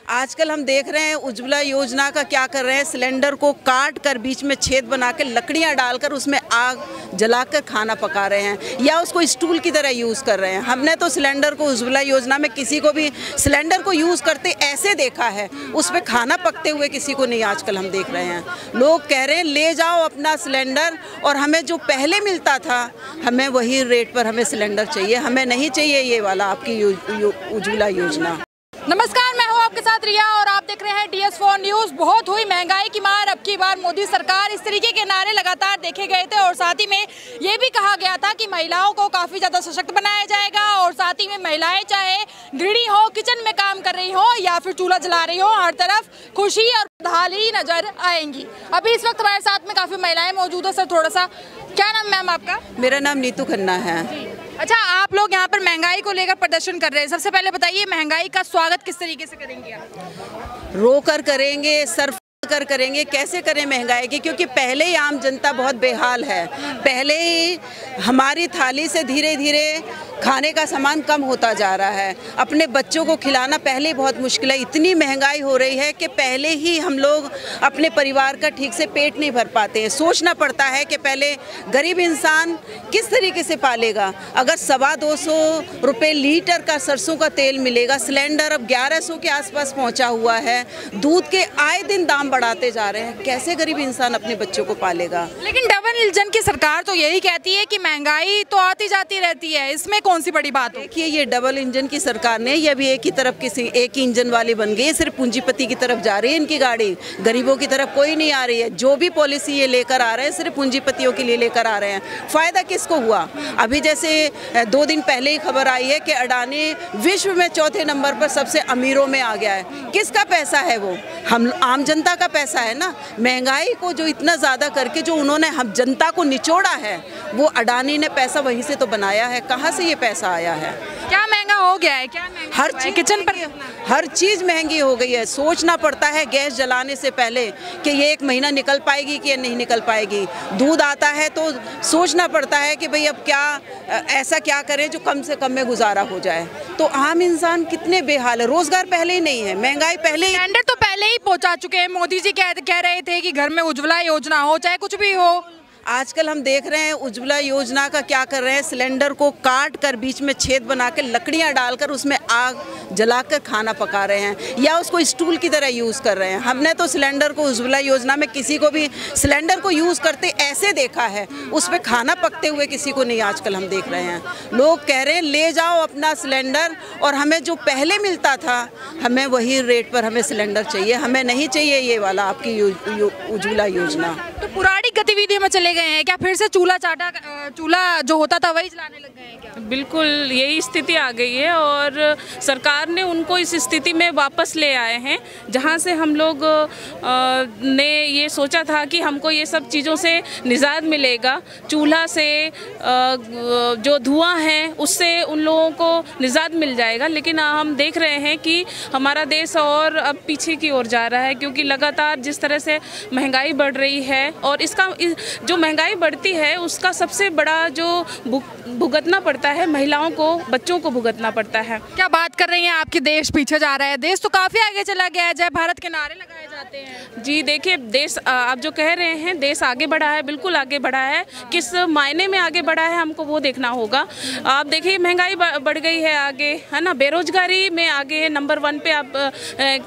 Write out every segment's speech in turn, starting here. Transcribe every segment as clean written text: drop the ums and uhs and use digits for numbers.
आजकल हम देख रहे हैं उज्ज्वला योजना का क्या कर रहे हैं, सिलेंडर को काट कर बीच में छेद बना के लकड़ियां डालकर उसमें आग जलाकर खाना पका रहे हैं या उसको स्टूल की तरह यूज़ कर रहे हैं। हमने तो सिलेंडर को उज्ज्वला योजना में किसी को भी सिलेंडर को यूज़ करते ऐसे देखा है, उस पर खाना पकते हुए किसी को नहीं आजकल हम देख रहे हैं। लोग कह रहे हैं ले जाओ अपना सिलेंडर और हमें जो पहले मिलता था हमें वही रेट पर हमें सिलेंडर चाहिए, हमें नहीं चाहिए ये वाला आपकी उज्ज्वला योजना। नमस्कार, मैं हूं आपके साथ रिया और आप देख रहे हैं DS4 न्यूज़। बहुत हुई महंगाई की मार, अब की बार मोदी सरकार, इस तरीके के नारे लगातार देखे गए थे और साथ ही में ये भी कहा गया था कि महिलाओं को काफ़ी ज़्यादा सशक्त बनाया जाएगा और साथ ही में महिलाएं चाहे गृहिणी हो, किचन में काम कर रही हो या फिर चूल्हा जला रही हो, हर तरफ खुशी और खुशहाली नजर आएंगी। अभी इस वक्त हमारे साथ में काफ़ी महिलाएं मौजूद है। सर थोड़ा सा, क्या नाम मैम आपका? मेरा नाम नीतू खन्ना है। अच्छा, आप लोग यहाँ पर महंगाई को लेकर प्रदर्शन कर रहे हैं, सबसे पहले बताइए महंगाई का स्वागत किस तरीके से करेंगे आप? रोकर करेंगे, सर्फ कर करेंगे, कैसे करें महंगाई की, क्योंकि पहले ही आम जनता बहुत बेहाल है। पहले ही हमारी थाली से धीरे धीरे खाने का सामान कम होता जा रहा है, अपने बच्चों को खिलाना पहले ही बहुत मुश्किल है। इतनी महंगाई हो रही है कि पहले ही हम लोग अपने परिवार का ठीक से पेट नहीं भर पाते हैं। सोचना पड़ता है कि पहले गरीब इंसान किस तरीके से पालेगा। अगर 250 रुपये लीटर का सरसों का तेल मिलेगा, सिलेंडर अब 1100 के आसपास पहुंचा हुआ है, दूध के आए दिन दाम बढ़ाते जा रहे हैं, कैसे गरीब इंसान अपने बच्चों को पालेगा। लेकिन डबल इंजन की सरकार तो यही कहती है कि महंगाई तो आती जाती रहती है, इसमें कौन सी बड़ी बात है? देखिए, ये डबल इंजन की सरकार ने ये भी एक ही तरफ एक ही इंजन वाली बन गई है, सिर्फ पूंजीपति की तरफ जा रही है इनकी गाड़ी, गरीबों की तरफ कोई नहीं आ रही है। जो भी पॉलिसी ये लेकर आ रहे हैं सिर्फ पूंजीपतियों के लिए लेकर आ रहे हैं। फायदा किसको हुआ? अभी जैसे 2 दिन पहले ही खबर आई है कि अडानी विश्व में 4थे नंबर पर सबसे अमीरों में आ गया है। किसका पैसा है वो? हम आम जनता का पैसा है ना। महंगाई को जो इतना ज़्यादा करके जो उन्होंने हम जनता को निचोड़ा है, वो अडानी ने पैसा वहीं से तो बनाया है। कहाँ से ये पैसा आया है? क्या महंगा हो गया है? क्या महंगा हर चीज किचन पर हर चीज़ महंगी हो गई है। सोचना पड़ता है गैस जलाने से पहले कि ये 1 महीना निकल पाएगी कि नहीं निकल पाएगी। दूध आता है तो सोचना पड़ता है कि भाई अब क्या ऐसा क्या करें जो कम से कम में गुजारा हो जाए। तो आम इंसान कितने बेहाल है। रोजगार पहले ही नहीं है, महंगाई पहले ही, सिलेंडर तो पहले ही पहुंचा चुके हैं। मोदी जी कह रहे थे कि घर में उज्ज्वला योजना हो, चाहे कुछ भी हो। आजकल हम देख रहे हैं उज्ज्वला योजना का क्या कर रहे हैं, सिलेंडर को काट कर बीच में छेद बना के लकड़ियां डालकर उसमें आग जलाकर खाना पका रहे हैं या उसको स्टूल की तरह यूज़ कर रहे हैं। हमने तो सिलेंडर को उज्ज्वला योजना में किसी को भी सिलेंडर को यूज़ करते ऐसे देखा है, उस पर खाना पकते हुए किसी को नहीं आजकल हम देख रहे हैं। लोग कह रहे हैं ले जाओ अपना सिलेंडर और हमें जो पहले मिलता था हमें वही रेट पर हमें सिलेंडर चाहिए, हमें नहीं चाहिए ये वाला आपकी उज्ज्वला योजना। तो पुरानी गतिविधि में चले गए हैं क्या? फिर से चूल्हा जो होता था वही जलाने लग गए हैं क्या? बिल्कुल यही स्थिति आ गई है और सरकार ने उनको इस स्थिति में वापस ले आए हैं, जहां से हम लोग ने ये सोचा था कि हमको ये सब चीज़ों से निजात मिलेगा। चूल्हा से जो धुआं है उससे उन लोगों को निजात मिल जाएगा, लेकिन हम देख रहे हैं कि हमारा देश और अब पीछे की ओर जा रहा है, क्योंकि लगातार जिस तरह से महंगाई बढ़ रही है और इसका जो महंगाई बढ़ती है उसका सबसे बड़ा जो भुगतना पड़ता है महिलाओं को, बच्चों को भुगतना पड़ता है। क्या बात कर रही हैं आपकी, देश पीछे जा रहा है? देश तो काफ़ी आगे चला गया है, जय भारत के नारे लगाए जाते हैं। जी देखिए, देश आप जो कह रहे हैं देश आगे बढ़ा है, बिल्कुल आगे बढ़ा है। किस मायने में आगे बढ़ा है हमको वो देखना होगा। आप देखिए महंगाई बढ़ गई है आगे, है ना। बेरोजगारी में आगे नंबर 1 पे आप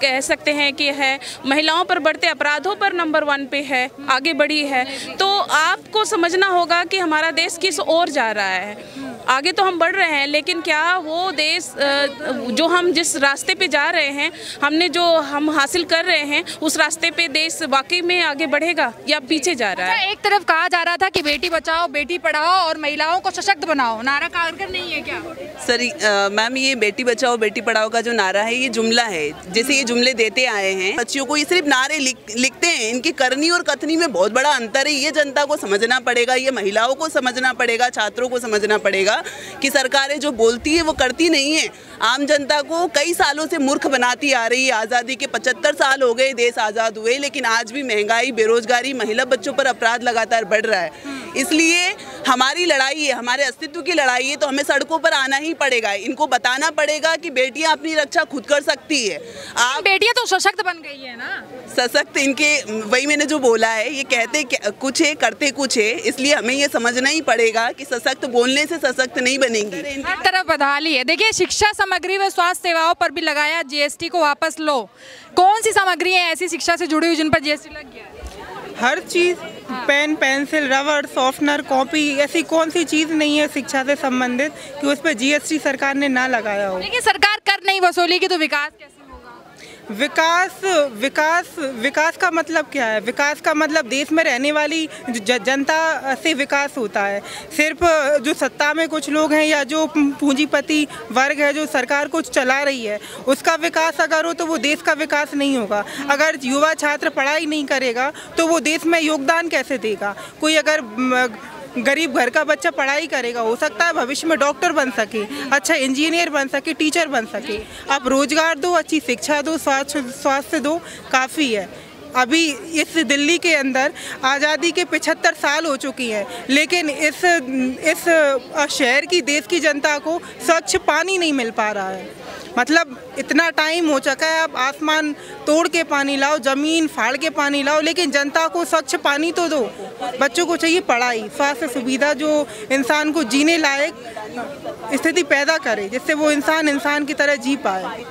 कह सकते हैं कि है। महिलाओं पर बढ़ते अपराधों पर नंबर 1 पे है, आगे बढ़ी है। तो आपको समझना होगा कि हमारा देश किस ओर जा रहा है। आगे तो हम बढ़ रहे हैं, लेकिन क्या वो देश जो हम जिस रास्ते पे जा रहे हैं, हम हासिल कर रहे हैं, उस रास्ते पे देश वाकई में आगे बढ़ेगा या पीछे जा रहा है? एक तरफ कहा जा रहा था कि बेटी बचाओ बेटी पढ़ाओ और महिलाओं को सशक्त बनाओ, नारा कारगर नहीं है क्या? सर मैम, ये बेटी बचाओ बेटी पढ़ाओ का जो नारा है ये जुमला है। जैसे ये जुमले देते आए हैं बच्चियों को, ये सिर्फ नारे लिखते हैं, इनकी करनी और कथनी में बहुत बड़ा अंतर है। ये जनता को समझना पड़ेगा, ये महिलाओं को समझना पड़ेगा, छात्रों को समझना पड़ेगा कि सरकारें जो बोलती है वो करती नहीं है। आम जनता को कई सालों से मूर्ख बनाती आ रही है। आज़ादी के 75 साल हो गए देश आज़ाद हुए, लेकिन आज भी महंगाई, बेरोजगारी, महिला बच्चों पर अपराध लगातार बढ़ रहा है। इसलिए हमारी लड़ाई है, हमारे अस्तित्व की लड़ाई है, तो हमें सड़कों पर आना ही पड़ेगा। इनको बताना पड़ेगा कि बेटियां अपनी रक्षा खुद कर सकती है। आप बेटियां तो सशक्त बन गई है ना, सशक्त, इनके वही मैंने जो बोला है, ये कहते कुछ है करते कुछ है, इसलिए हमें ये समझना ही पड़ेगा कि सशक्त बोलने से सशक्त नहीं बनेंगी। हर तरफ बदहाली है। देखिए, शिक्षा सामग्री व स्वास्थ्य सेवाओं पर भी लगाया जीएसटी को वापस लो। कौन सी सामग्री है ऐसी शिक्षा से जुड़ी हुई जिन पर जीएसटी लग गया है? हर चीज़, pen, pencil, rubber, softener, copy, ऐसी कौन सी चीज़ नहीं है शिक्षा से संबंधित कि उस पर जीएसटी सरकार ने ना लगाया हो। लेकिन सरकार कर नहीं वसूलेगी तो विकास कैसे होगा? विकास का मतलब क्या है? विकास का मतलब देश में रहने वाली जनता से विकास होता है। सिर्फ जो सत्ता में कुछ लोग हैं या जो पूंजीपति वर्ग है जो सरकार को चला रही है, उसका विकास अगर हो तो वो देश का विकास नहीं होगा। अगर युवा छात्र पढ़ाई नहीं करेगा तो वो देश में योगदान कैसे देगा? कोई अगर गरीब घर का बच्चा पढ़ाई करेगा, हो सकता है भविष्य में डॉक्टर बन सके, अच्छा इंजीनियर बन सके, टीचर बन सके। आप रोजगार दो, अच्छी शिक्षा दो, स्वास्थ्य दो, काफ़ी है। अभी इस दिल्ली के अंदर आज़ादी के 75 साल हो चुकी हैं, लेकिन इस शहर की, देश की जनता को स्वच्छ पानी नहीं मिल पा रहा है। मतलब इतना टाइम हो चुका है, आप आसमान तोड़ के पानी लाओ, ज़मीन फाड़ के पानी लाओ, लेकिन जनता को स्वच्छ पानी तो दो। बच्चों को चाहिए पढ़ाई, स्वास्थ्य सुविधा जो इंसान को जीने लायक स्थिति पैदा करे, जिससे वो इंसान की तरह जी पाए।